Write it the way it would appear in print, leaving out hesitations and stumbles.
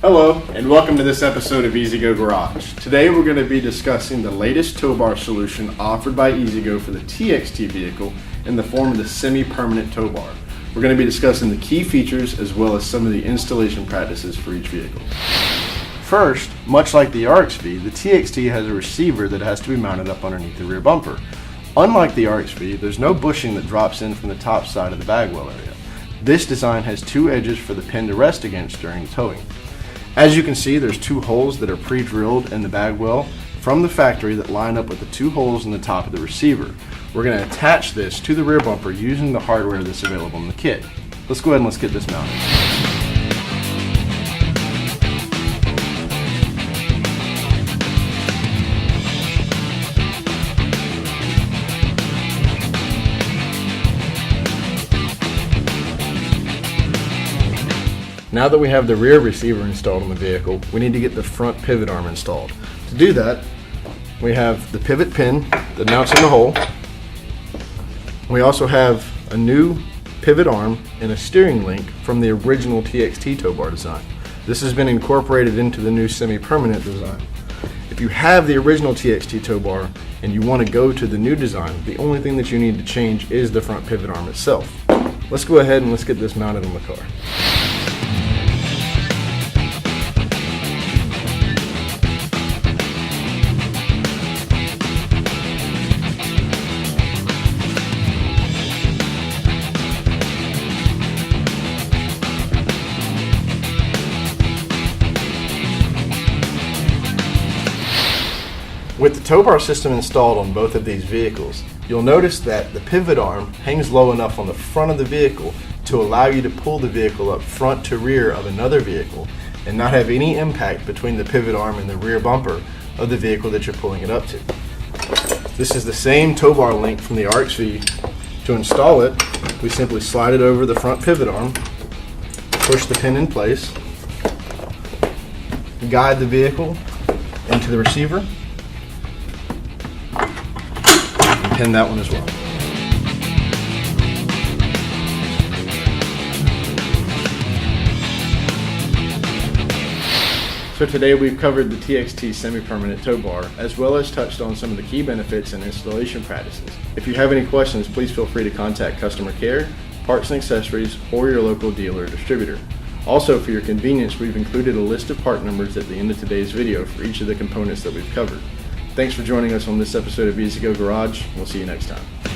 Hello, and welcome to this episode of EasyGo Garage. Today we're going to be discussing the latest towbar solution offered by EasyGo for the TXT vehicle in the form of the semi-permanent towbar. We're going to be discussing the key features as well as some of the installation practices for each vehicle. First, much like the RXV, the TXT has a receiver that has to be mounted up underneath the rear bumper. Unlike the RXV, there's no bushing that drops in from the top side of the bagwell area. This design has two edges for the pin to rest against during towing. As you can see, there's two holes that are pre-drilled in the bagwell from the factory that line up with the two holes in the top of the receiver. We're going to attach this to the rear bumper using the hardware that's available in the kit. Let's go ahead and let's get this mounted. Now that we have the rear receiver installed on the vehicle, we need to get the front pivot arm installed. To do that, we have the pivot pin that mounts in the hole. We also have a new pivot arm and a steering link from the original TXT towbar design. This has been incorporated into the new semi-permanent design. If you have the original TXT towbar and you want to go to the new design, the only thing that you need to change is the front pivot arm itself. Let's go ahead and let's get this mounted on the car. With the towbar system installed on both of these vehicles, you'll notice that the pivot arm hangs low enough on the front of the vehicle to allow you to pull the vehicle up front to rear of another vehicle and not have any impact between the pivot arm and the rear bumper of the vehicle that you're pulling it up to. This is the same towbar link from the RXV. To install it, we simply slide it over the front pivot arm, push the pin in place, guide the vehicle into the receiver, pin that one as well. So today we've covered the TXT semi-permanent towbar as well as touched on some of the key benefits and installation practices. If you have any questions, please feel free to contact customer care, parts and accessories, or your local dealer or distributor. Also, for your convenience, we've included a list of part numbers at the end of today's video for each of the components that we've covered. Thanks for joining us on this episode of EasyGo Garage. We'll see you next time.